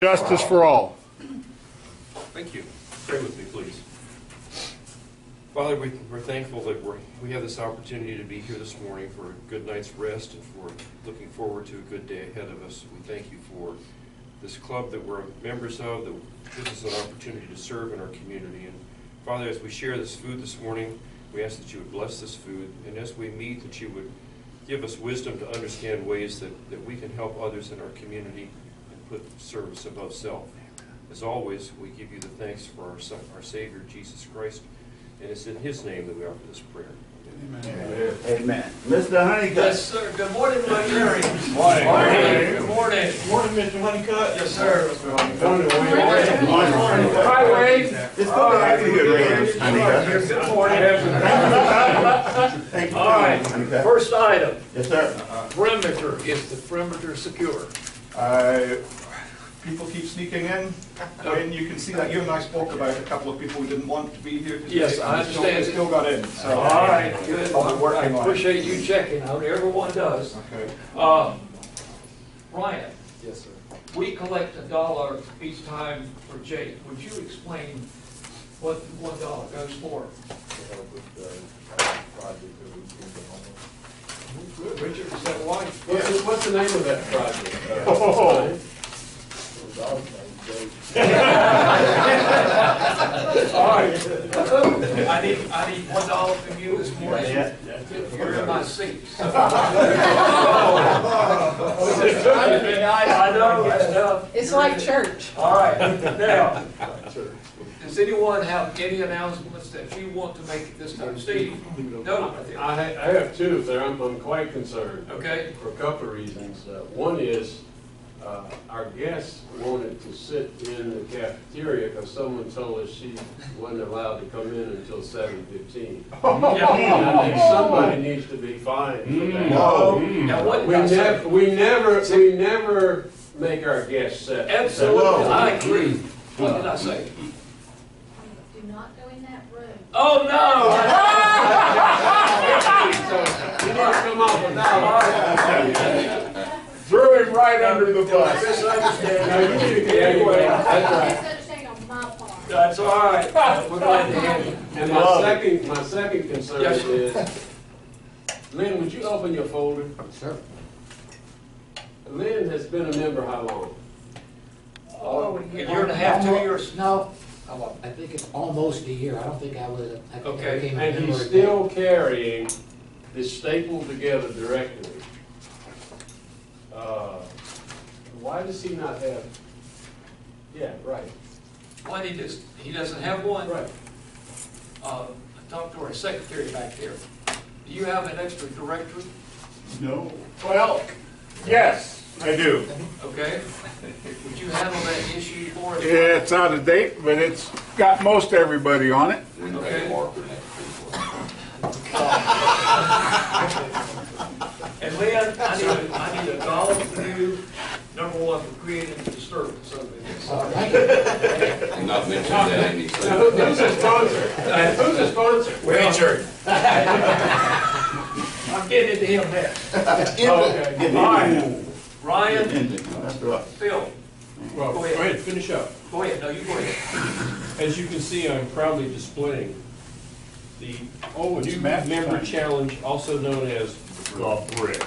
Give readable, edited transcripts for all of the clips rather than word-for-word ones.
Justice for all. Thank you. Pray with me, please. Father, we're thankful that we have this opportunity to be here this morning for a good night's rest and for looking forward to a good day ahead of us. We thank you for this club that we're members of that gives us an opportunity to serve in our community. And Father, as we share this food this morning, we ask that you would bless this food, and as we meet, that you would give us wisdom to understand ways that we can help others in our community and put service above self. As always, we give you the thanks for our Savior, Jesus Christ, and it's in His name that we offer this prayer. Amen. Amen. Mr. Honeycutt. Yes, sir. Good morning, my Jerry. Morning. Good morning. Morning, Mr. Honeycutt. Yes, sir. Morning. Hi, Wade. It's good to have you here, Mr. Honeycutt. Good morning. Thank you. All right. Honeycutt. First item. Yes, sir. Perimeter. Is the perimeter secure? People keep sneaking in, and you can see that you and I spoke about a couple of people who didn't want to be here. Yes, I understand. They still got in. So. All right. Good. I'll be working I on it. appreciate you checking out. Everyone does. Okay. Ryan. Yes, sir. We collect $1 each time for Jake. Would you explain what $1 goes for? Good. Richard, is that right? What's the name of that project? All right. I need $1 from you this morning. You're in my seat. So. I know. It's like church. All right. Now, does anyone have any announcements that you want to make at this time? Steve? No. I have two, sir. I'm quite concerned. Okay. For a couple of reasons. One is our guests wanted to sit in the cafeteria because someone told us she wasn't allowed to come in until 7:15. Yeah. I think somebody needs to be fined for that. Now, what did I say? We never make our guests sit. Absolutely. I agree. What did I say? Do not go in that room. Oh, no. You need to come off without. Threw him right under the bus. Misunderstanding on my part. That's all right. We're glad to have you. And my second concern Yes, sir. is, Lynn, would you open your folder? Sure. Lynn has been a member how long? Oh, a year and a half, 2 years. No, I think it's almost a year. I don't think I was. I think I Okay. became a And member he's at still carrying this stapled together directory. Why does he not have? Yeah, right. Why he doesn't have one? Right. I talked to our secretary back there. Do you have an extra directory? No. Well, yes, I do. Okay. Would you handle that issue for us? It's out of date, but it's got most everybody on it. Okay. And Lynn, I need $1 from you. Number one, for creating a disturbance over this. I'm not mentioning that any Now, who's the sponsor? Who's the sponsor? Richard. I'm getting into him next. Okay. All right. Ryan, That's right. Phil, Well, Go go ahead. ahead, finish up. go ahead. No, you go ahead. As you can see, I'm proudly displaying the It's new Matt's member time. challenge, also known as the Brick.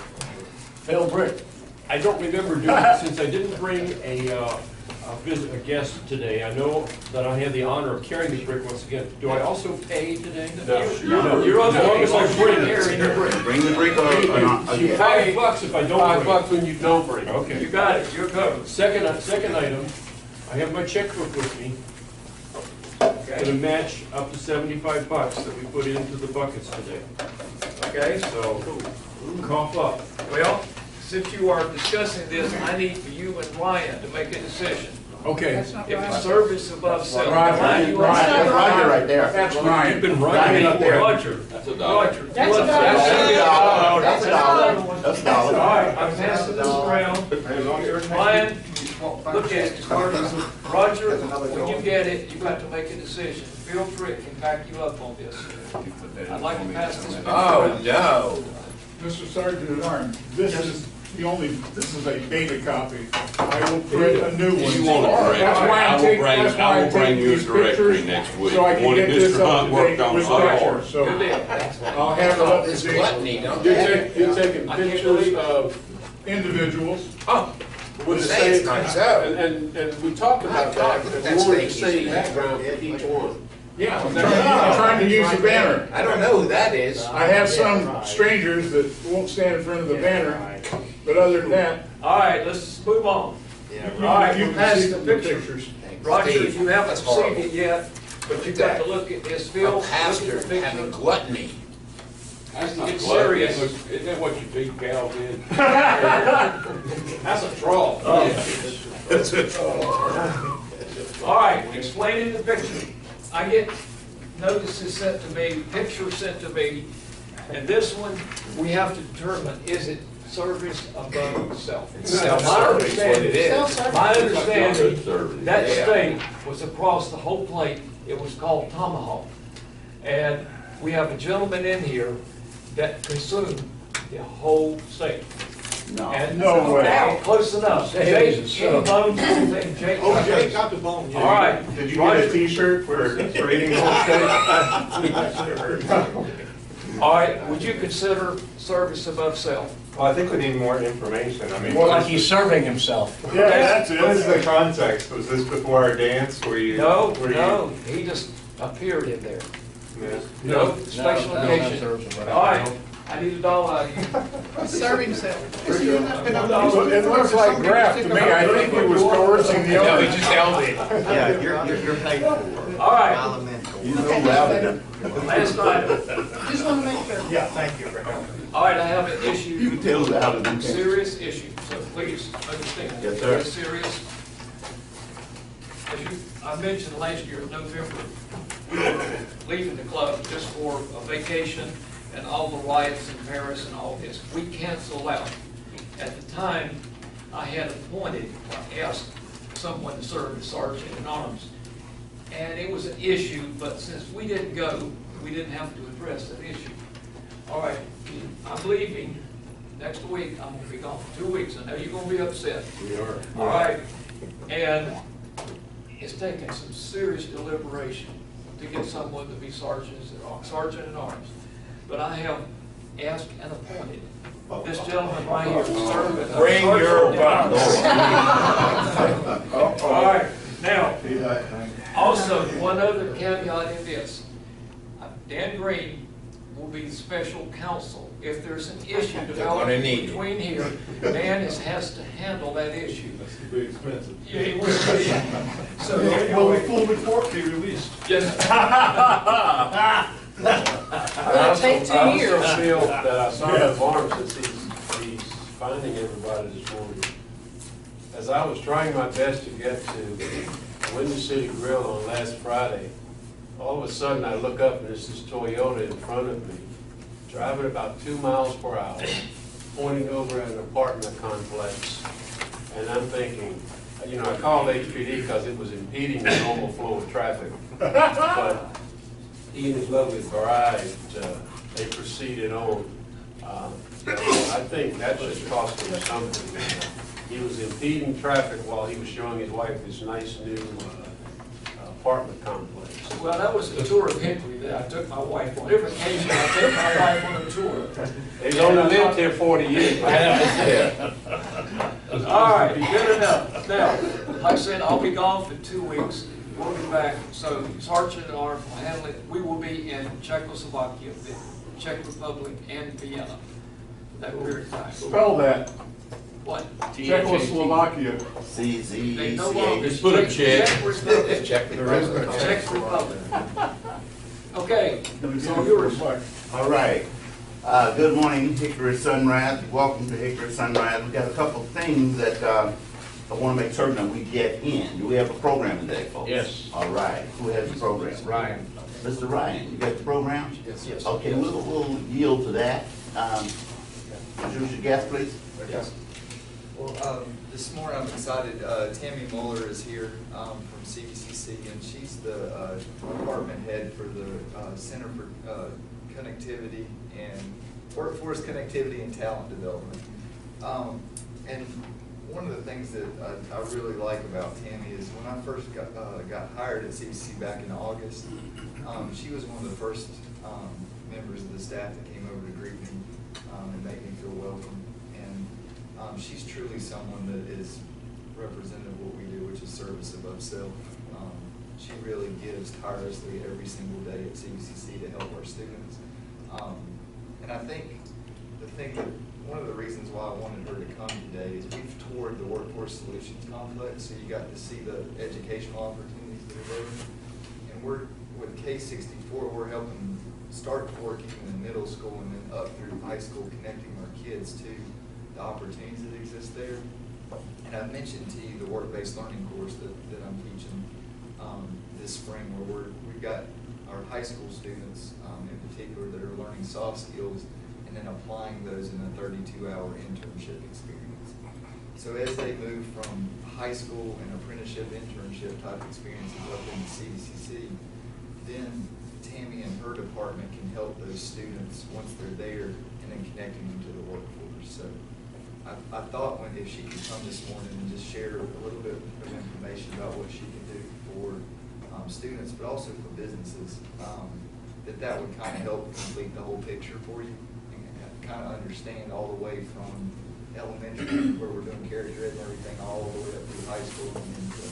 Phil Brick. I don't remember doing it since I didn't bring a guest today. I know that I have the honor of carrying the brick once again. Do I also pay today? No. You're on the longest I bring it. Carrying your brick. Bring the brick or not You again. $5 if I don't $5 bring it. when you don't bring it. Okay. You got it. You're covered. Second item, I have my checkbook with me. Going to match up to $75 that we put into the buckets today. Okay. So, cough up. Well, since you are discussing this, I need for you and Ryan to make a decision. Okay. If it's service above self. Ryan, that's Roger right there. That's You've Ryan. been Ryan up there. Roger. That's $1. Roger. That's what's a that? dollar. That's a dollar. That's a All dollar. right, I'm passing this around. Ryan, look at it. Roger, when you get it, you've got to make a decision. Phil Frick can back you up on this. I'd like to pass this back. Oh, no. Mr. Sergeant at Arms, this is this is a beta copy. I will print a new one. You want it correct? That's why I I'm will taking, bring, that's why I will I'm bring taking you a these directory pictures, next week. so I can One get that this Mr. up Hunt to worked date on with so hard. pictures. So Good deal. I'll have it up to It's date. gluttony, don't You're they? you're taking I can't pictures believe it. of, Individuals. Oh, with the Say it's same, not so. and we talked about that, and we wanted the same background for each one. Yeah, I'm trying to use the banner. I don't know who that is. I have some strangers that won't stand in front of the banner, but other than that, all right, let's move on. Yeah, All right, you we'll can pass see the the picture. pictures. Roger, Steve, you haven't that's seen horrible. it yet, but you've got to look at this, Phil. A Look at pastor the having picture. gluttony. That's not It's gluttony. serious. Isn't that what you feed cows in? That's a draw. All right, explaining the picture. I get notices sent to me, pictures sent to me, and this one, we have to determine, is it service above self? Now, my understanding, my understanding, that steak was across the whole plate. It was called tomahawk. And we have a gentleman in here that consumed the whole steak. And No way. now, close enough. Jake, any bones, anything, Jake? Oh, Jake got the bone. All right. Did you get a t-shirt for eating All right, would you consider service above self? Well, I think we need more information. I mean, Well, what like is serving himself. Yeah, that's what is it. the context? Was this before our dance? Were you? No, were you- no, he just appeared in there. Yeah. No, special occasion. All right, I need $1 out of you. Serving himself. It looks like graft to me. I think he was coercing the owner. held it. Yeah, you're paid for. All right, Elemental. You know louder. last item. Just want to make sure. Yeah, thank you for helping. All right, I have an issue. You can tell us how to do Serious issue, so please understand. Yes, sir. It's serious. As you, I mentioned last year in November, we were leaving the club just for a vacation and all the riots in Paris and all this. We canceled out. At the time, I had appointed, or asked someone to serve as sergeant in arms. And it was an issue, but since we didn't go, we didn't have to address that issue. All right, I'm leaving next week. I'm gonna be gone for 2 weeks. I know you're gonna be upset. We are. All right, and it's taken some serious deliberation to get someone to be sergeant at arms. But I have asked and appointed this gentleman right here to serve as a Bring your sergeant at arms. All right, now, also, one other caveat in this. Dan Green will be the special counsel. If there's an issue developed between here, Dan has to handle that issue. That's pretty expensive. Yeah, he will be. So, Will the full report be released? yes. It'll take 2 I years. also feel that I saw that farm since he's finding everybody this morning. As I was trying my best to get to Windy City Grill on last Friday, all of a sudden I look up and there's this Toyota in front of me, driving about 2 miles per hour, pointing over at an apartment complex. And I'm thinking, you know, I called HPD because it was impeding the normal flow of traffic. But he and his lovely bride, they proceeded on. I think that just cost him something. He was impeding traffic while he was showing his wife this nice new apartment complex. Well, that was the tour of Hickory that I took my wife on. Every occasion I took my wife on a tour. He's only lived here 40 years. All right, good enough. Now, like I said, I'll be gone for 2 weeks. We'll be back. So Sergeant at Arms will handle it. We will be in Czechoslovakia, the Czech Republic, and Vienna. That period of time. Spell that. What? Czechoslovakia. They no longer. CZCA. Just put a check. Czech Republic. Check the president. Czech Republic. Okay, so yours. All right. Good morning, Hickory Sunrise. Welcome to Hickory Sunrise. We've got a couple of things that I want to make certain that we get in. Do we have a program today, folks? Yes. All right. Who has the program? Ryan. Mr. Ryan, you got the program? Yes. Okay, we'll yield to that. Introduce your guest, please. Yes. Well, this morning I'm excited. Tammy Muller is here from CVCC, and she's the department head for the Center for Connectivity and Workforce Connectivity and Talent Development. And one of the things that I really like about Tammy is when I first got hired at CVCC back in August, she was one of the first members of the staff that came over to greet me and make me feel welcome. And she's truly someone that is representative of what we do, which is service above self. She really gives tirelessly every single day at CVCC to help our students. And I think one of the reasons why I wanted her to come today is we've toured the Workforce Solutions Complex, so you got to see the educational opportunities that are there. And with K64, we're helping start working in the middle school and then up through high school, connecting our kids to the opportunities that exist there. And I mentioned to you the work-based learning course that I'm teaching this spring, where we've got our high school students in particular that are learning soft skills and then applying those in a 32-hour internship experience. So as they move from high school and apprenticeship, internship type experiences up into CVCC, then Tammy and her department can help those students once they're there and then connecting them to the workforce. So I thought if she could come this morning and just share a little bit of information about what she can do for students, but also for businesses, that would kind of help complete the whole picture for you and kind of understand all the way from elementary, where we're doing character ed and everything, all the way up through high school and into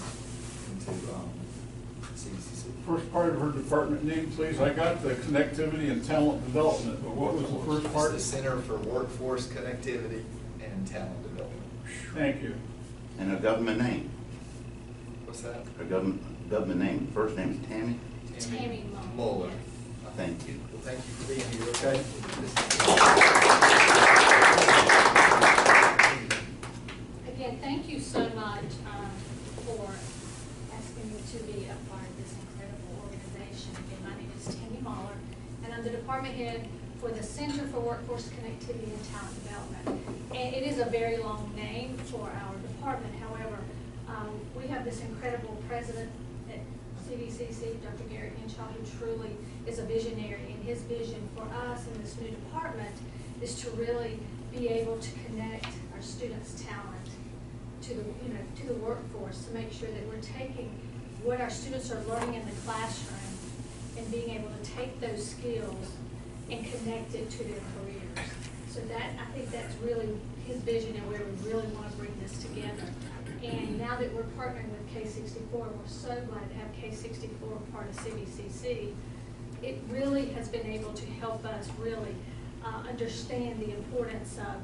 CVCC. First part of her department name, please. I got the connectivity and talent development, but what was the first part? It's the Center for Workforce Connectivity and Talent Development. Thank you. And her government name? What's that? Her government name. First name is Tammy? Tammy Muller. Thank you. Well, thank you for being here, okay? Again, thank you so much for asking me to be a part of this incredible organization. Again, my name is Tammy Muller, and I'm the department head for the Center for Workforce Connectivity and Talent Development. And it is a very long name for our department. However, we have this incredible president at CVCC, Dr. Garrett Henshaw, who truly is a visionary, and his vision for us in this new department is to really be able to connect our students' talent to the workforce, to make sure that we're taking what our students are learning in the classroom and being able to take those skills and connect it to their careers. So I think that's really his vision and where we really want to bring this together. And now that we're partnering with K64, we're so glad to have K64 part of CVCC. It really has been able to help us really understand the importance of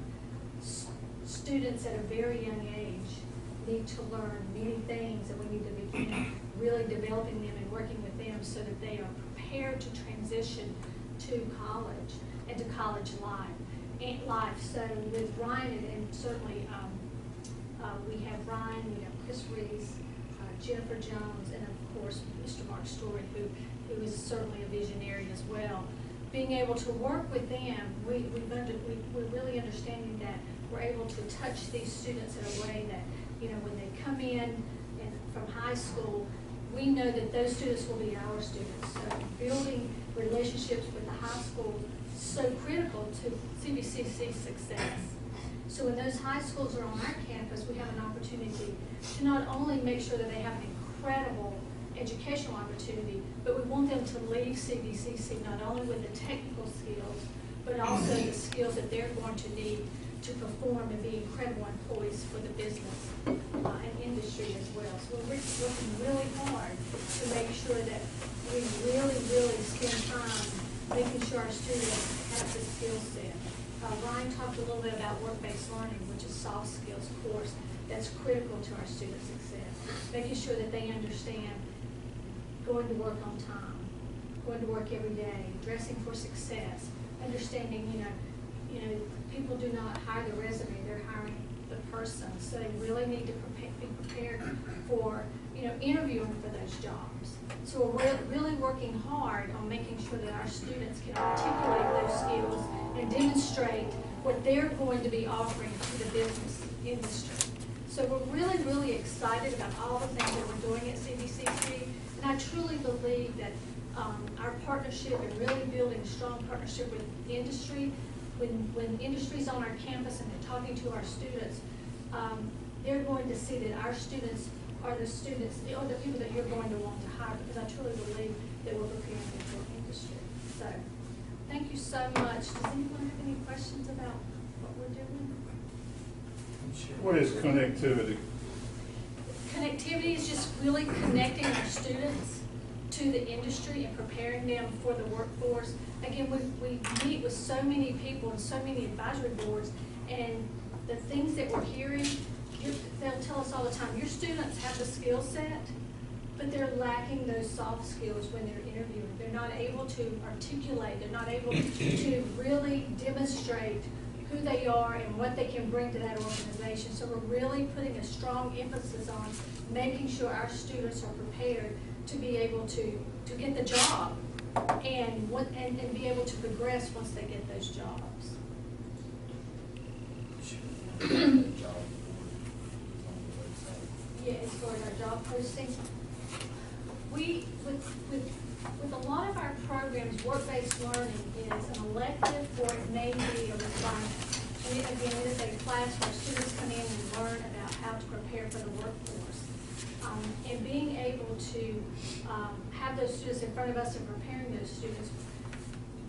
students at a very young age need to learn many things, and we need to begin really developing them and working with them so that they are prepared to transition to college and to college life. So with Ryan, and certainly we have Ryan, we have Chris Reese, Jennifer Jones, and of course Mr. Mark Story, who is certainly a visionary as well. Being able to work with them, we're really understanding that we're able to touch these students in a way that, when they come in from high school, we know that those students will be our students. So building relationships with the high school is so critical to CVCC's success. So when those high schools are on our campus, we have an opportunity to not only make sure that they have an incredible educational opportunity, but we want them to leave CVCC not only with the technical skills, but also the skills that they're going to need to perform and be incredible employees for the business and industry as well. So we're working really hard to make sure that we really spend time making sure our students have the skill set. Ryan talked a little bit about work-based learning, which is soft skills course that's critical to our student success. Making sure that they understand going to work on time, going to work every day, dressing for success, understanding, people do not hire the resume, they're hiring the person. So they really need to be prepared for, interviewing for those jobs. So we're really working hard on making sure that our students can articulate those skills and demonstrate what they're going to be offering to the business industry. So we're really excited about all the things that we're doing at CVCC. And I truly believe that our partnership and really building a strong partnership with the industry when industry's on our campus and they're talking to our students, they're going to see that our students are the students, or the people that you're going to want to hire, because I truly believe that we're preparing them for industry. So, thank you so much. Does anyone have any questions about what we're doing? What is connectivity? Connectivity is just really connecting our students to the industry and preparing them for the workforce. Again, we meet with so many people and so many advisory boards, and the things that we're hearing, they'll tell us all the time, your students have the skill set, but they're lacking those soft skills when they're interviewing. They're not able to articulate, they're not able to really demonstrate who they are and what they can bring to that organization. So we're really putting a strong emphasis on making sure our students are prepared to be able to get the job and be able to progress once they get those jobs. Yeah, as far as our job postings, with a lot of our programs, work-based learning is an elective or it may be a requirement. And again, it is a class where students come in and learn about how to prepare for the workforce. And being able to have those students in front of us and preparing those students,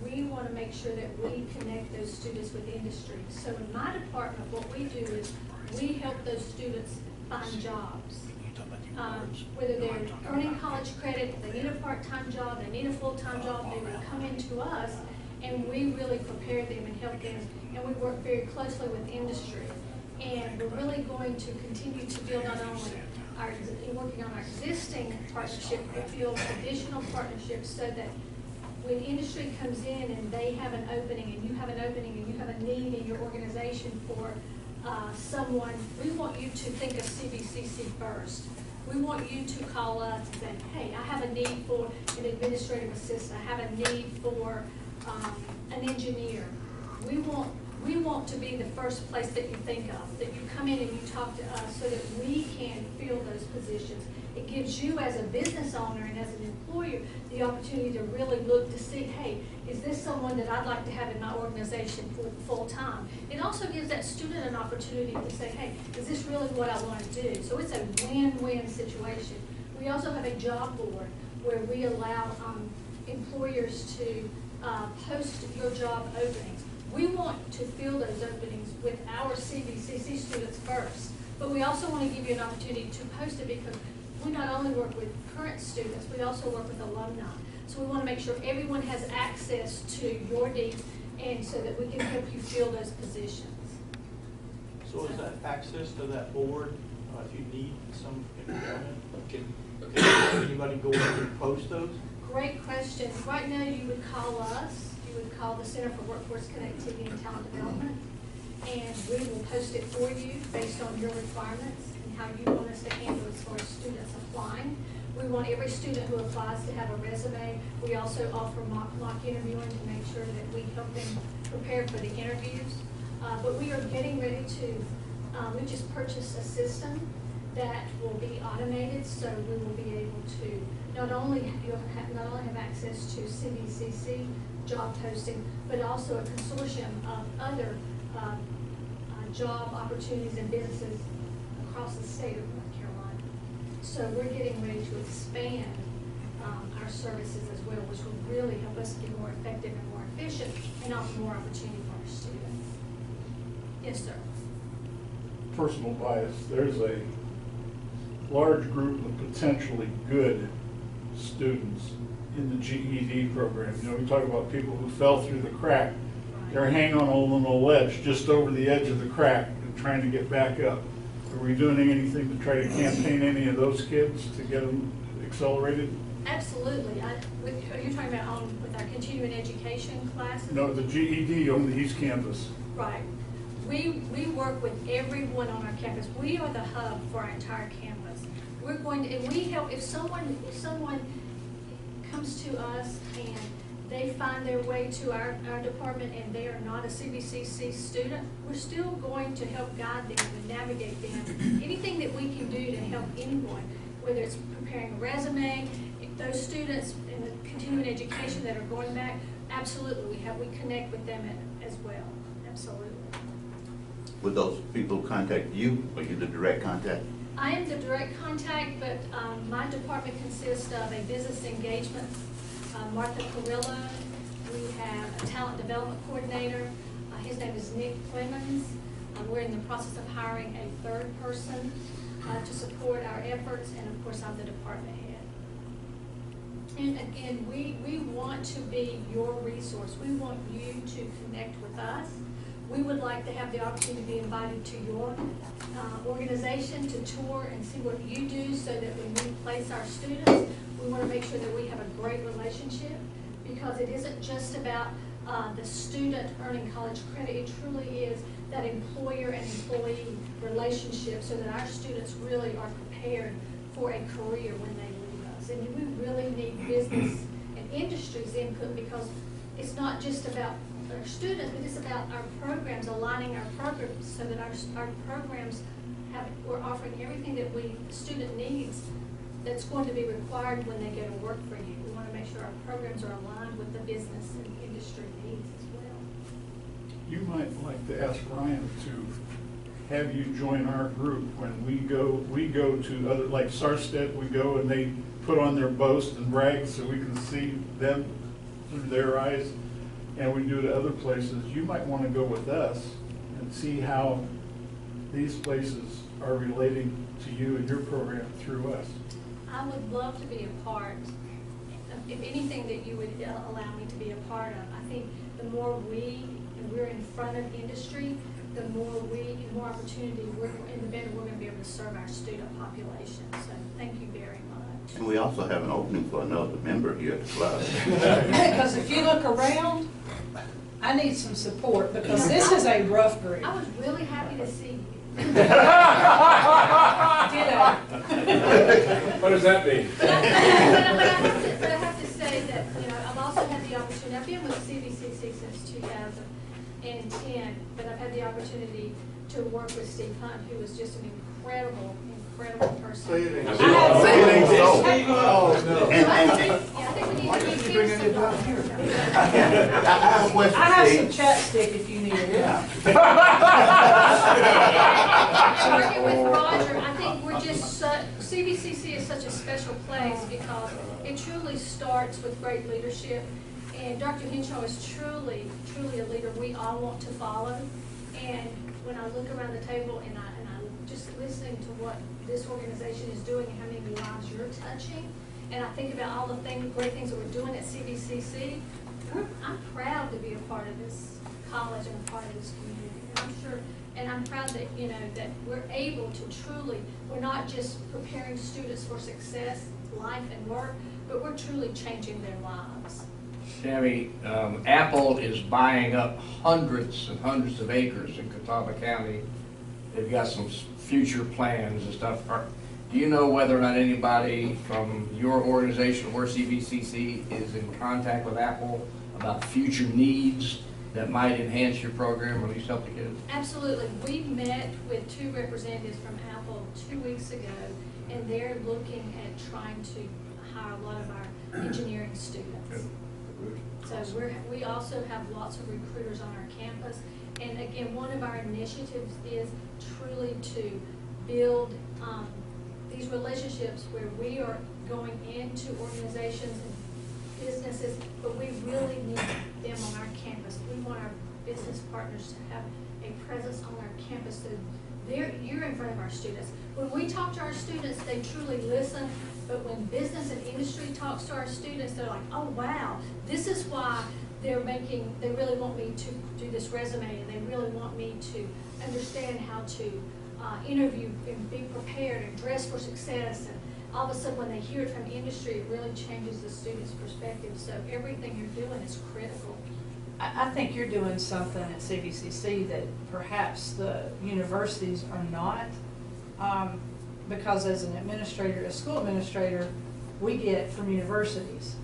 we want to make sure that we connect those students with industry. So in my department, what we do is we help those students find jobs. Whether they're earning college credit, if they need a part-time job, they need a full-time job, they will come into us and we really prepare them and help them. And we work very closely with industry. And we're really going to continue to build not only working on our existing partnership, but build additional partnerships so that when industry comes in and they have an opening and you have an opening and you have a need in your organization for someone, we want you to think of CVCC first. We want you to call us and say, hey, I have a need for an administrative assistant. I have a need for an engineer. We want to be the first place that you think of, that you come in and you talk to us so that we can fill those positions. It gives you as a business owner and as an employer the opportunity to really look to see, hey, is this someone that I'd like to have in my organization full time? It also gives that student an opportunity to say, hey, is this really what I want to do? So it's a win-win situation. We also have a job board where we allow employers to post your job openings. We want to fill those openings with our CVCC students first, but we also want to give you an opportunity to post it because we not only work with current students, we also work with alumni. So we want to make sure everyone has access to your needs and so that we can help you fill those positions. So is that access to that board, if you need some employment, can anybody go in and post those? Great question. Right now you would call us. You would call the Center for Workforce Connectivity and Talent Development, and we will post it for you based on your requirements and how you want us to handle as far as students applying. We want every student who applies to have a resume. We also offer mock interviewing to make sure that we help them prepare for the interviews. But we are getting ready to, we just purchased a system that will be automated, so we will be able to not only have access to CVCC job posting, but also a consortium of other job opportunities and businesses across the state of North Carolina. So we're getting ready to expand our services as well, which will really help us get more effective and more efficient and offer more opportunity for our students. Yes, sir. Personal bias, there's a large group of potentially good students in the GED program. You know, we talk about people who fell through the crack. They're hanging on a little ledge just over the edge of the crack and trying to get back up. Are we doing anything to try to campaign any of those kids to get them accelerated? Absolutely. Are you talking about with our continuing education classes? No, the GED on the East Campus. Right. We work with everyone on our campus. We are the hub for our entire campus. We're going to, and we help, if someone comes to us and they find their way to our department and they are not a CVCC student, we're still going to help guide them and navigate them. Anything that we can do to help anyone, whether it's preparing a resume, if those students in the continuing education that are going back, absolutely we connect with them as well. Absolutely. Would those people contact you, or you the direct contact? I am the direct contact, but my department consists of a business engagement, Martha Carrillo. We have a talent development coordinator. His name is Nick Clemens. We're in the process of hiring a third person to support our efforts, and of course, I'm the department head. And again, we want to be your resource. We want you to connect with us. We would like to have the opportunity to be invited to your organization to tour and see what you do, so that when we place our students, we want to make sure that we have a great relationship, because it isn't just about the student earning college credit. It truly is that employer and employee relationship, so that our students really are prepared for a career when they leave us. And we really need business and industry's input, because it's not just about our students, but it's about our programs, aligning our programs so that our programs we're offering everything that the student needs that's going to be required when they go to work for you. We want to make sure our programs are aligned with the business and industry needs as well. You might like to ask Ryan to have you join our group when we go to other, like Sarstedt, we go and they put on their boast and brag so we can see them through their eyes, and we do it at other places. You might want to go with us and see how these places are relating to you and your program through us. I would love to be a part of, if anything that you would allow me to be a part of. I think the more we're in front of industry, the more opportunity, and the better we're going to be able to serve our student population. So thank you very much. And we also have an opening for another member here at the club. Because if you look around, I need some support, because this is a rough group. I was really happy to see you. Ditto. What does that mean? But I have to say that, I've also had the opportunity, I've been with CVCC since 2010, but I've had the opportunity to work with Steve Hunt, who was just an incredible person. Say it ain't so. Oh, no. I think we need to give him some love. I have a question, I have some Steve. chapstick if you need it. And working with Roger, I think we're just CVCC is such a special place, because it truly starts with great leadership. And Dr. Henshaw is truly a leader we all want to follow. And when I look around the table and I'm just listening to what this organization is doing and how many lives you're touching, and I think about all the great things that we're doing at CVCC, I'm proud to be a part of this college and a part of this community. And I'm proud that, that we're able to we're not just preparing students for success, life and work, but we're truly changing their lives. Tammy, Apple is buying up hundreds and hundreds of acres in Catawba County. They've got some future plans and stuff. Do you know whether or not anybody from your organization or CVCC is in contact with Apple about future needs that might enhance your program or at least help the kids? Absolutely. We met with 2 representatives from Apple 2 weeks ago, and they're looking at trying to hire a lot of our engineering students. Good. So we also have lots of recruiters on our campus. And again, one of our initiatives is truly to build these relationships where we are going into organizations and businesses, but we really need them on our campus. We want our business partners to have a presence on our campus, so you're in front of our students. When we talk to our students, they truly listen, but when business and industry talks to our students, they're like, oh wow, this is why they really want me to do this resume, and they really want me to understand how to interview and be prepared and dress for success. And all of a sudden when they hear it from industry, it really changes the student's perspective. So everything you're doing is critical. I think you're doing something at CVCC that perhaps the universities are not, because as an administrator, a school administrator, we get from universities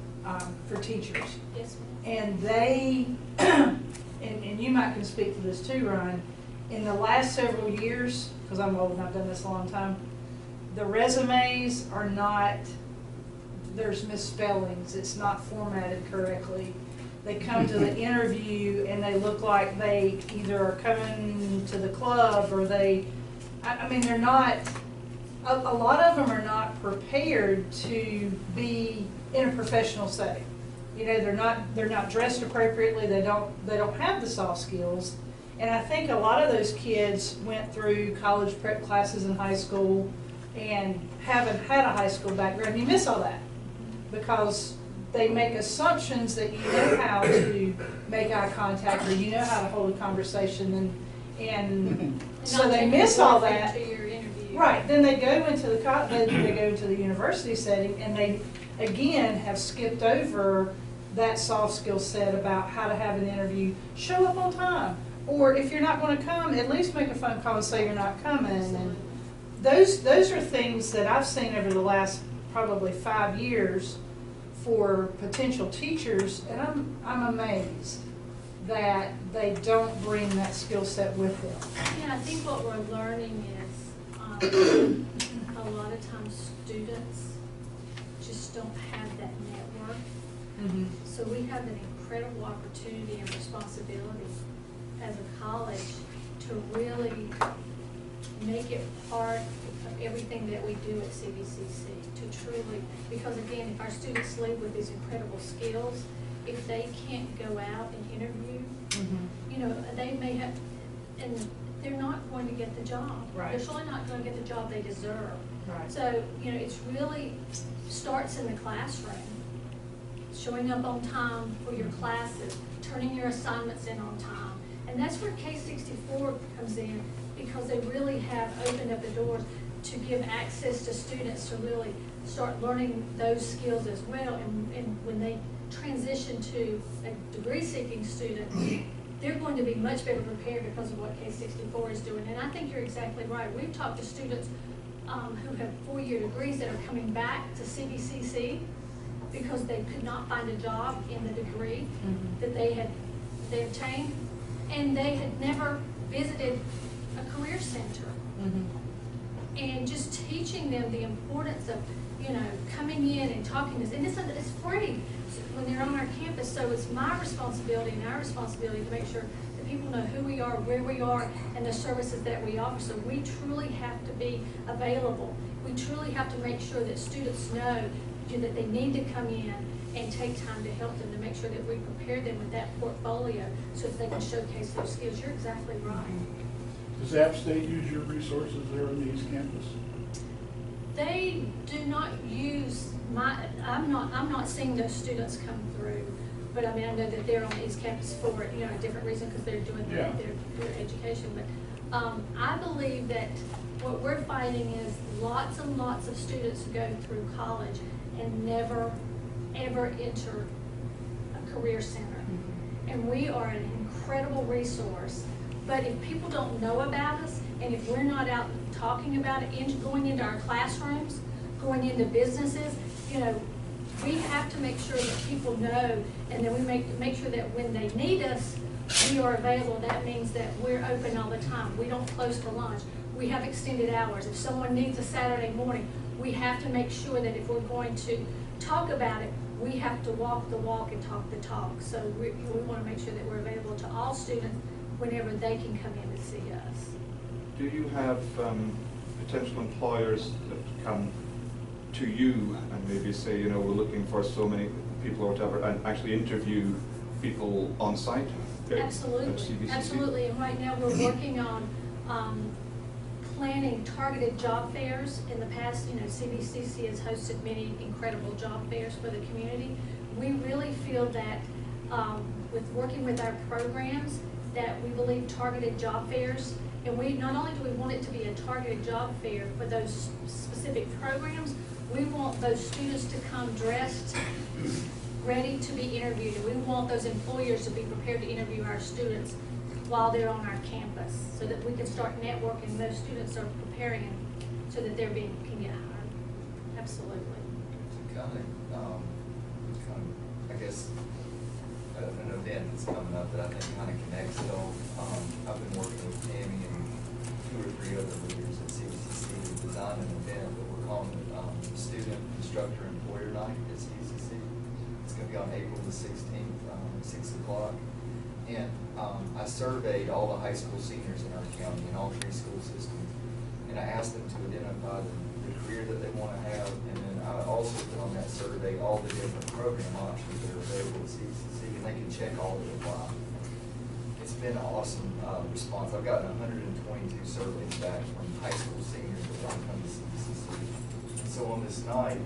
for teachers. Yes, ma'am. And they, and you might can speak to this too, Ryan, in the last several years, because I'm old and I've done this a long time, the resumes are not, there's misspellings, it's not formatted correctly. they come to the interview and they look like they either are coming to the club or I mean, they're not, a lot of them are not prepared to be in a professional setting. You know, they're not dressed appropriately, they don't have the soft skills. And I think a lot of those kids went through college prep classes in high school and haven't had a high school background. You miss all that because they make assumptions that you know how to make eye contact or you know how to hold a conversation, and so they miss all that. Right, then they go into the they go into the university setting and they again have skipped over that soft skill set about how to have an interview, show up on time, or if you're not going to come, at least make a phone call and say you're not coming. And those are things that I've seen over the last probably 5 years for potential teachers, and I'm amazed that they don't bring that skill set with them. Yeah, I think what we're learning is a lot of times students just don't have that network. Mm-hmm. So we have an incredible opportunity and responsibility as a college to really make it part of everything that we do at CVCC, to truly, because again, if our students leave with these incredible skills, if they can't go out and interview, Mm-hmm. you know, they may have, and they're not going to get the job. Right. They're surely not going to get the job they deserve. Right. So, you know, it's really starts in the classroom. Showing up on time for your classes, turning your assignments in on time. And that's where K64 comes in, because they really have opened up the doors to give access to students to really start learning those skills as well. And when they transition to a degree-seeking student, they're going to be much better prepared because of what K64 is doing. And I think you're exactly right. We've talked to students who have 4-year degrees that are coming back to CVCC because they could not find a job in the degree that they obtained, and they had never visited a career center. And just teaching them the importance of, you know, coming in and talking to us, and it's free when they're on our campus. So it's my responsibility and our responsibility to make sure that people know who we are, where we are, and the services that we offer. So we truly have to be available. We truly have to make sure that students know that they need to come in and take time to help them, to make sure that we prepare them with that portfolio so that they can showcase those skills. You're exactly right. Does App State use your resources there on the East Campus? They do not use I'm not seeing those students come through, but I mean, I know that they're on the East Campus for, you know, a different reason because they're doing their education. But I believe that what we're finding is lots and lots of students go through college and never, ever enter a career center. And we are an incredible resource. But if people don't know about us, and if we're not out talking about it, going into our classrooms, going into businesses, you know, we have to make sure that people know, and then we make sure that when they need us, we are available. That means that we're open all the time. We don't close for lunch. We have extended hours. If someone needs a Saturday morning, we have to make sure that if we're going to talk about it, we have to walk the walk and talk the talk. So we want to make sure that we're available to all students whenever they can come in and see us. Do you have potential employers that come to you and maybe say, you know, we're looking for so many people or whatever, and actually interview people on site? Absolutely, absolutely. And right now we're working on planning targeted job fairs. In the past, you know, CVCC has hosted many incredible job fairs for the community. We really feel that with working with our programs, that we believe targeted job fairs, and we not only do we want it to be a targeted job fair for those specific programs, we want those students to come dressed, ready to be interviewed, and we want those employers to be prepared to interview our students while they're on our campus, so that we can start networking. Those students are preparing so that they're can get hired. Absolutely. Kind of, I guess, an event that's coming up that I think kind of connects it all. I've been working with Tammy and 2 or 3 other leaders at CVCC to design an event that we're calling Student Instructor Employer Night at CVCC. It's gonna be on April the 16th, 6 o'clock. And I surveyed all the high school seniors in our county in all 3 school systems. And I asked them to identify the career that they want to have. And then I also put on that survey all the different program options that are available at CVCC, and they can check all of them apply. It's been an awesome response. I've gotten 122 surveys back from high school seniors that want to come to CVCC. So on this night,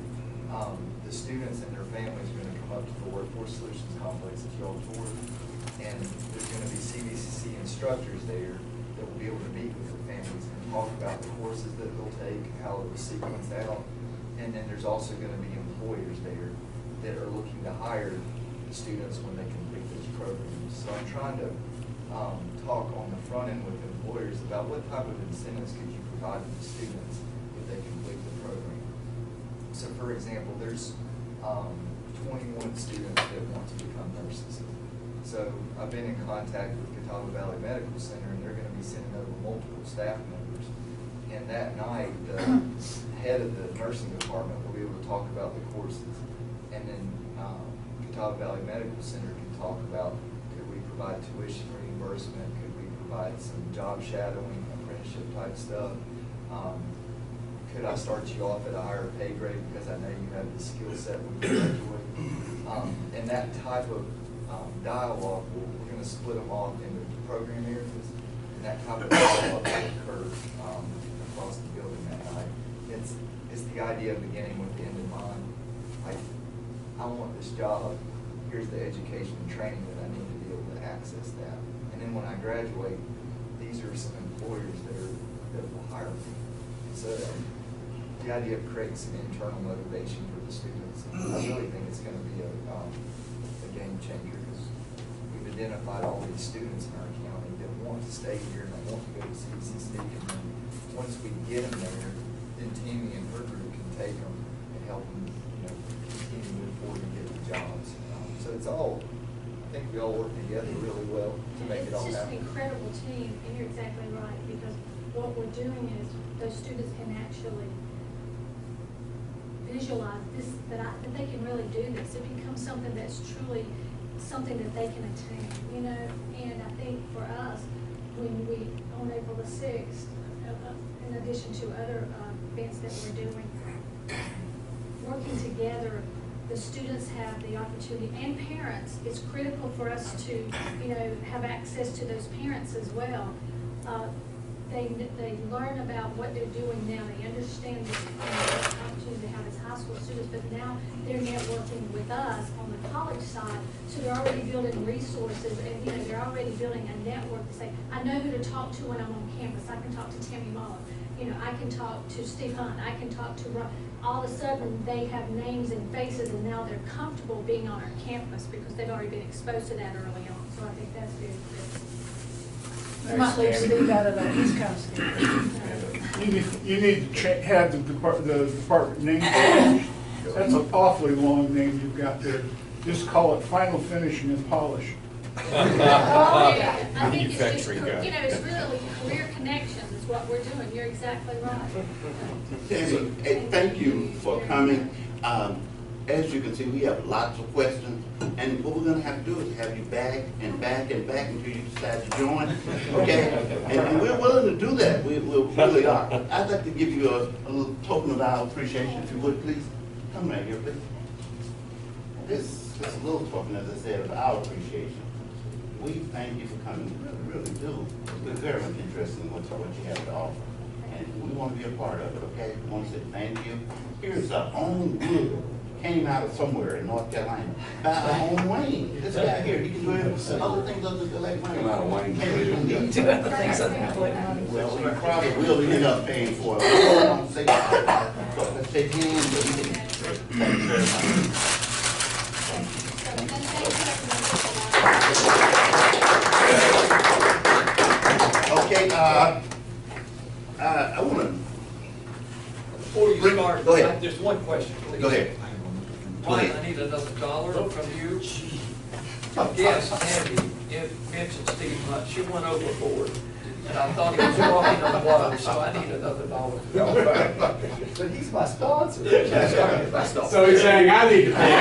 the students and their families are going to come up to the Workforce Solutions Complex that you all toured. And there's going to be CVCC instructors there that will be able to meet with the families and talk about the courses that they'll take, how it was sequenced out. And then there's also going to be employers there that are looking to hire the students when they complete those programs. So I'm trying to talk on the front end with employers about what type of incentives could you provide to the students if they complete the program. So for example, there's 21 students that want to become nurses. So I've been in contact with Catawba Valley Medical Center, and they're going to be sending over multiple staff members. And that night, the head of the nursing department will be able to talk about the courses. And then Catawba Valley Medical Center can talk about, could we provide tuition reimbursement? Could we provide some job shadowing, apprenticeship type stuff? Could I start you off at a higher pay grade because I know you have the skill set when you graduate? And that type of dialogue, we're going to split them off into program areas, and that type of dialogue will occur across the building that night. It's the idea of beginning with the end in mind. Like, I want this job, here's the education and training that I need to be able to access that. And then when I graduate, these are some employers that will hire me. So the idea of creating some internal motivation for the students, I really think it's going to be a game changer, because we've identified all these students in our county that want to stay here and they want to go to CVCC. And then once we get them there, then Tammy and her group can take them and help them, continue to move forward and get the jobs. So it's all, I think we all work together really well to make it all happen. It's just happen. an incredible team, and you're exactly right, because what we're doing is those students can actually visualize this, that they can really do this. It becomes something that's truly something that they can attain, and I think for us, when we, on April the 6th, in addition to other events that we're doing, working together, the students have the opportunity, and parents, it's critical for us to, have access to those parents as well. They learn about what they're doing now. They understand the opportunity to have as high school students, but now they're networking with us on the college side. So they're already building resources, and they're already building a network to say, I know who to talk to when I'm on campus. I can talk to Tammy Muller. I can talk to Steve Hunt. I can talk to Rob. All of a sudden, they have names and faces, and now they're comfortable being on our campus because they've already been exposed to that early on. So I think that's very critical. I might leave Steve out of that, he's kind of scared. You need to have the department name changed. That's an awfully long name you've got there. Just call it Final Finishing and Polish. Oh, yeah. I think it's just, it's really career connections is what we're doing. You're exactly right. Tammy, hey, thank you for coming. As you can see, we have lots of questions, and what we're going to have to do is have you back and back and back until you decide to join, okay? And we're willing to do that. We really are. I'd like to give you a little token of our appreciation, if you would, please. Come right here, please. This little token, as I said, of our appreciation. We thank you for coming. We really do. We're very much interested in what you have to offer, and we want to be a part of it, okay? We want to say thank you. Here's our own wood. Came out of somewhere in North Carolina by our own Wayne. This guy here, he can do other things other than collect money. Came out of Wayne. Do other things other than collect money. Well, we probably will end up paying for it. I don't say that. So let's take hands. Thank you very much. Okay, I want to. Before you start, go ahead. There's one question, please. Go ahead. Mike, I need another $1 from you. Yes, Tammy mentioned Steve Hunt. She went overboard, and I thought he was walking on water, so I need another $1. But he's my sponsor. So he's saying I need to pay.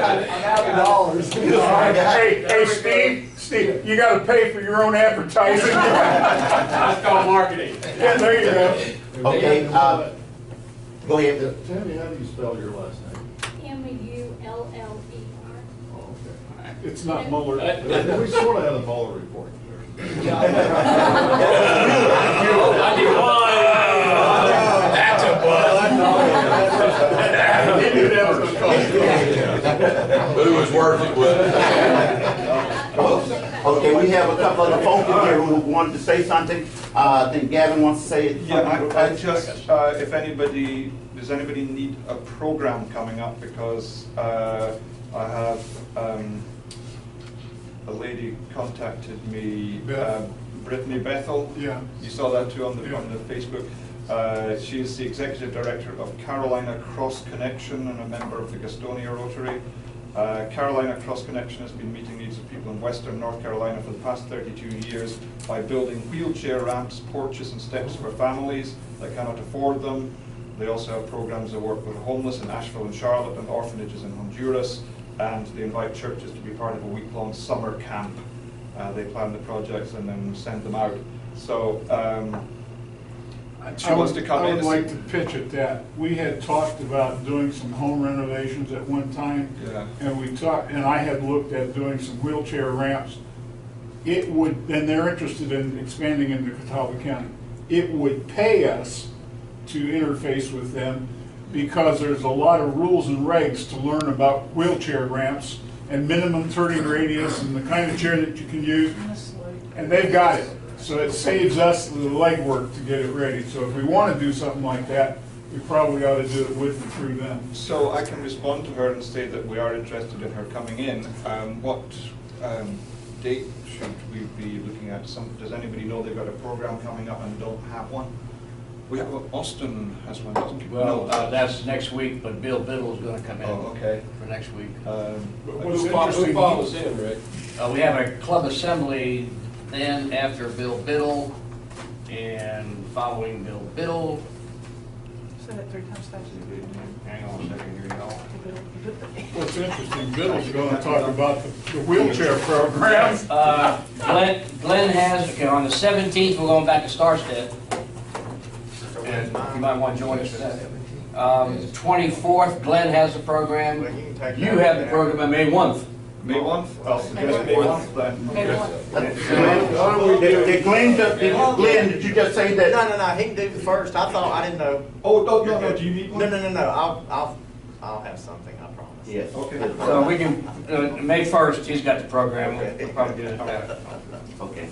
out of dollars. Hey, Steve, you gotta pay for your own advertising. That's called marketing. Yeah, there you go. Okay, go ahead. Tammy, how do you spell your last name? Muller. Oh, okay. It's not Muller. We sort of had a Muller report. That's a He knew that was gonna cost. Who was worth it, Okay, we have a couple of the folks in here who wanted to say something. I think Gavin wants to say it. Yeah, I just, if anybody, does anybody need a program coming up? Because I have a lady contacted me, Brittany Bethel. Yeah. You saw that too on the, Yeah. on the Facebook. She's the executive director of Carolina Cross Connection and a member of the Gastonia Rotary. Carolina Cross Connection has been meeting needs of people in Western North Carolina for the past 32 years by building wheelchair ramps, porches and steps for families that cannot afford them. They also have programs that work with the homeless in Asheville and Charlotte and orphanages in Honduras, and they invite churches to be part of a week-long summer camp. They plan the projects and then send them out. So she wants to come in. I would like to pitch at that. We had talked about doing some home renovations at one time. Yeah. And we talked, and I had looked at doing some wheelchair ramps. It would, and they're interested in expanding into Catawba County. It would pay us to interface with them because there's a lot of rules and regs to learn about wheelchair ramps and minimum turning radius and the kind of chair that you can use. And they've got it. So it saves us the legwork to get it ready. So if we want to do something like that, we probably ought to do it with and through them. So I can respond to her and say that we are interested in her coming in. What date should we be looking at? Does anybody know they've got a program coming up and don't have one? We have, Austin has one, doesn't he? Well, No. that's next week, but Bill Biddle's gonna come in. Oh, okay. For next week. What's Who interesting, follows in, Rick? We have a club assembly then after Bill Biddle, and following Bill Biddle. Say that 3 times fast. Hang on a second here, y'all. what's interesting, Biddle's going to talk about the wheelchair program. Glenn has, okay, on the 17th, we're going back to Starstead. And you might want to join us for that. 24th, Glenn has the program. You have the program on May 1th. May 1th? I'll suggest May 1th then. Maybe one. Glenn, did you just say that? No, he can do the first. I didn't know. Oh, no, do you need one? No, I'll have something, I promise. Yes. Okay. So we can, May 1st, he's got the program. We'll probably do it that. Okay.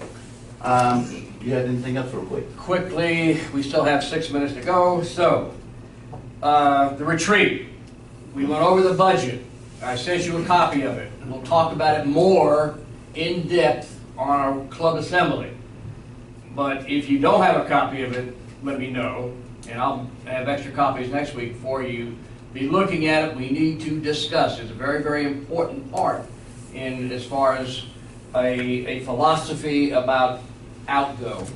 You had anything else real quick? Quickly, we still have 6 minutes to go. So, the retreat. We went over the budget. I sent you a copy of it. We'll talk about it more in depth on our club assembly. But if you don't have a copy of it, let me know, and I'll have extra copies next week for you. Be looking at it. We need to discuss. It's a very, very important part in as far as a philosophy about outgo.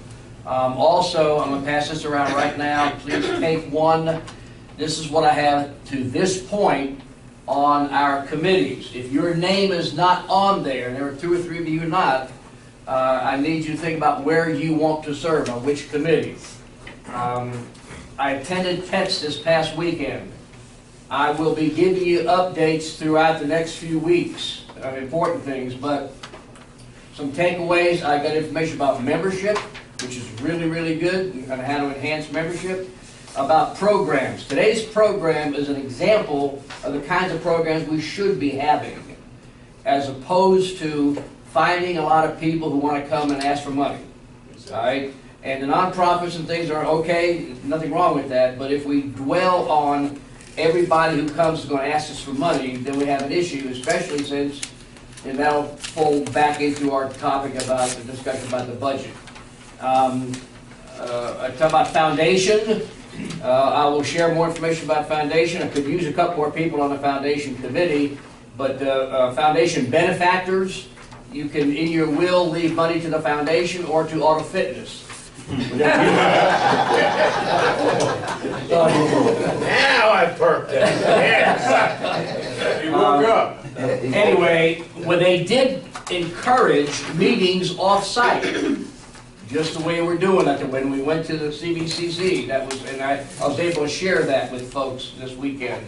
Also, I'm going to pass this around right now. Please take one. This is what I have to this point on our committees. If your name is not on there, and there are 2 or 3 of you not, I need you to think about where you want to serve, on which committee. I attended PETS this past weekend. I will be giving you updates throughout the next few weeks of important things, but some takeaways. I got information about membership, which is really, really good, and how to enhance membership. About programs. Today's program is an example of the kinds of programs we should be having, as opposed to finding a lot of people who want to come and ask for money. All right? And the nonprofits and things are okay, nothing wrong with that, but if we dwell on everybody who comes is going to ask us for money, then we have an issue, especially since, and that'll fold back into our topic about the discussion about the budget. I talk about foundation. I will share more information about foundation. I could use a couple more people on the foundation committee, but foundation benefactors, you can, in your will, leave money to the foundation or to Auto Fitness. Now I perked it. Yes. You woke up. Anyway, when they did encourage meetings off-site, just the way we're doing it, when we went to the CVCC, that was, and I was able to share that with folks this weekend.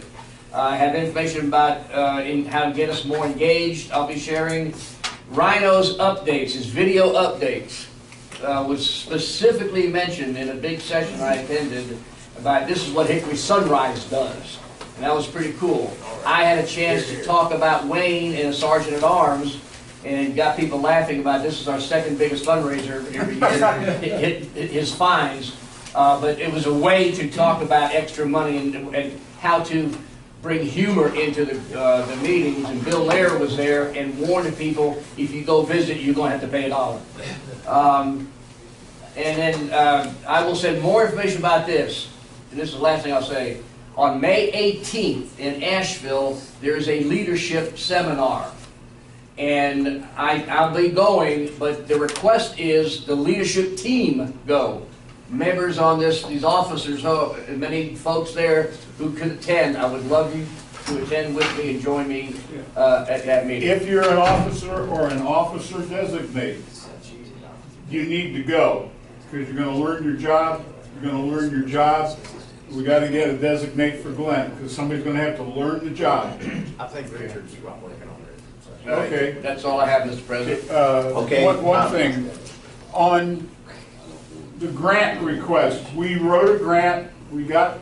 I have information about how to get us more engaged. I'll be sharing Rhino's updates, his video updates, was specifically mentioned in a big session I attended about this is what Hickory Sunrise does. And that was pretty cool. I had a chance to talk about Wayne and a Sergeant at Arms and got people laughing about this is our second biggest fundraiser every year, his fines. But it was a way to talk about extra money and how to bring humor into the meetings. And Bill Lair was there and warned people, if you go visit, you're going to have to pay $1. And then I will send more information about this. And this is the last thing I'll say. On May 18th in Asheville, there is a leadership seminar. And I'll be going, but the request is the leadership team go. Members on this, these officers, many folks there who could attend. I would love you to attend with me and join me at that meeting. If you're an officer or an officer designate, you need to go because you're going to learn your job. You're going to learn your job. We got to get a designate for Glenn because somebody's going to have to learn the job. I think Richard's working on it. Okay. That's all I have, Mr. President. Okay. One thing. On the grant request, we wrote a grant. We got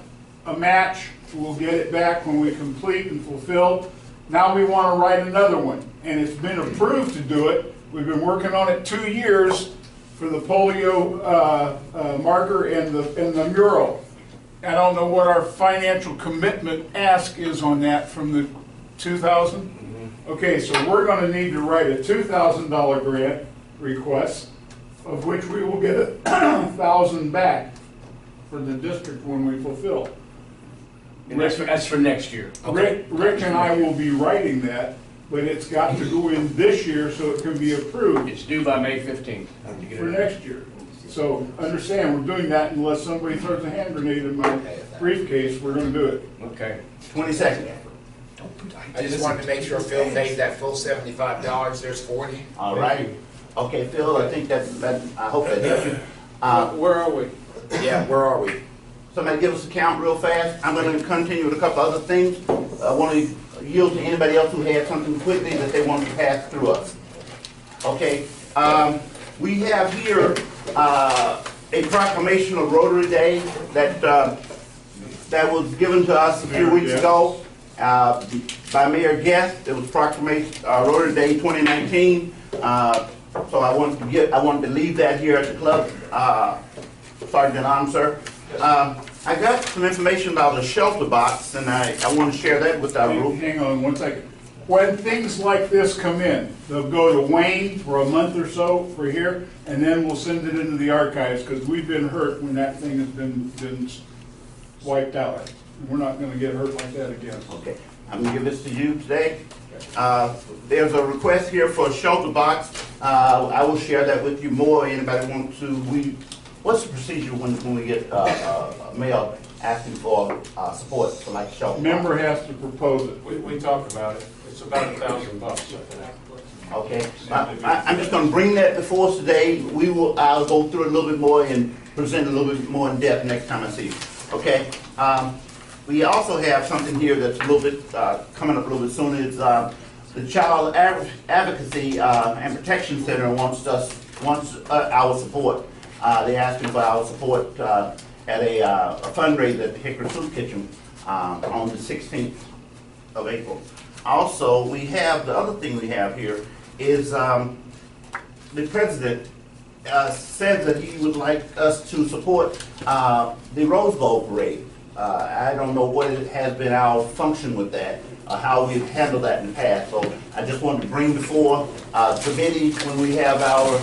a match. We'll get it back when we complete and fulfill. Now we want to write another one. And it's been approved to do it. We've been working on it 2 years for the polio marker and the mural. I don't know what our financial commitment ask is on that from the 2,000. Okay, so we're going to need to write a $2,000 grant request, of which we will get 1,000 back for the district when we fulfill. And that's for next year. Okay. Rick and I will be writing that, but it's got to go in this year so it can be approved. It's due by May 15th. For next year. So understand, we're doing that unless somebody throws a hand grenade in my briefcase, we're going to do it. Okay. 20 seconds. I just wanted to make sure Phil paid that full $75. There's 40. All right. Okay, Phil, I think that I hope that helps you. Where are we? Yeah, where are we? Somebody give us a count real fast. I'm going to continue with a couple other things. I want to yield to anybody else who had something quickly that they want to pass through us. Okay. We have here a proclamation of Rotary Day that was given to us a few weeks ago by Mayor Guest. It was proclamation Rotary Day 2019. So I wanted to leave that here at the club. Sergeant Arms, sir. I got some information about the shelter box, and I want to share that with our group. Hang on one second. When things like this come in, they'll go to Wayne for a month or so for here, and then we'll send it into the archives because we've been hurt when that thing has been wiped out. We're not going to get hurt like that again. Okay, I'm going to give this to you today. There's a request here for a shelter box. I will share that with you more. Anybody want to? What's the procedure when we get a mail asking for support for like shelter? Member has to propose it. We talked about it. It's about $1,000, I think. Okay, I'm just going to bring that before us today. I'll go through it a little bit more and present a little bit more in depth next time I see you. Okay. We also have something here that's a little bit coming up a little bit soon. It's the Child Advocacy and Protection Center wants our support. They're asking for our support at a fundraiser at the Hickory Soup Kitchen on the 16th of April. Also, we have the other thing we have here is the president said that he would like us to support the Rose Bowl parade. I don't know what it has been our function with that, how we've handled that in the past. So I just wanted to bring before committee when we have our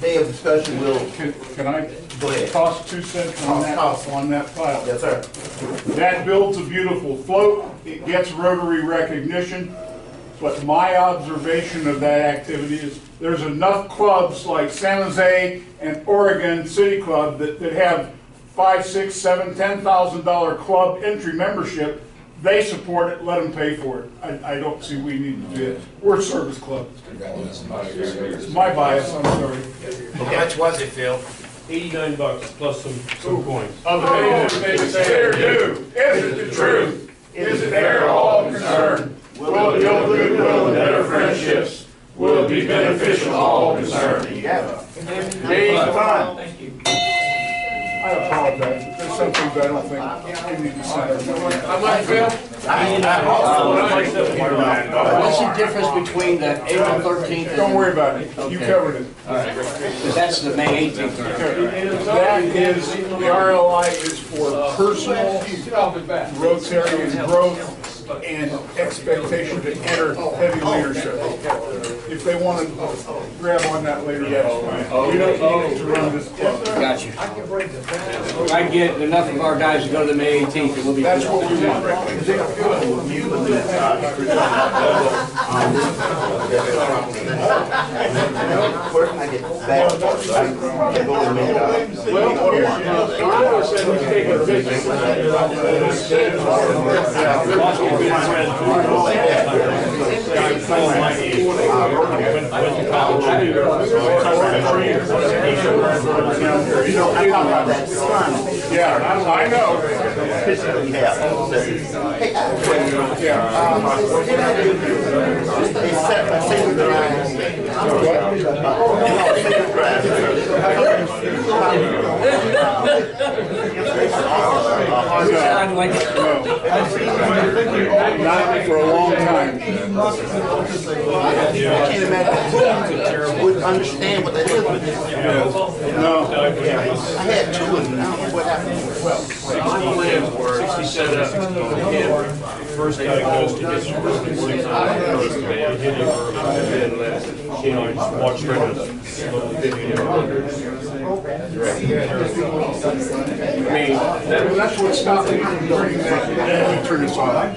day of discussion. Can I go ahead. Toss 2 cents on that file? Yes, sir. That builds a beautiful float. It gets Rotary recognition. But my observation of that activity is there's enough clubs like San Jose and Oregon City Club that have $5,000, $6,000, $7,000, $10,000 club entry membership they support it, let them pay for it. I don't see we need to do it. We're a service club. It's my bias, I'm sorry. How much was it, Phil? $89 plus some coins. Fair due. Is it the truth? Is it fair to all concerned? Will it build goodwill and better friendships? Will it be beneficial to all concerned? Thank you. I apologize. There's some things I don't think we need to sign. How much, Phil? What's the difference between the April 13th and? Don't worry about it. You Okay. covered it. All right. 'Cause that's the May 18th. That is, the RLI is for personal Rotarian growth and expectation to enter heavy leadership. If they want to grab on that later, that's fine. You don't need to run this club. Got you. If I get enough of our guys to go to the May 18th, it will be. That's what we want. Where can I get back? Well, said he's taking a I talk about that sun. Yeah, I know. Picture we have. Hey, they set my single drive. Single Sound like Not for a long time. I can't imagine who would understand what that is. No. I had two of them. I don't know what happened. 67, first diagnosed to his watch I mean, that's what stopped me from doing that. Turn this on.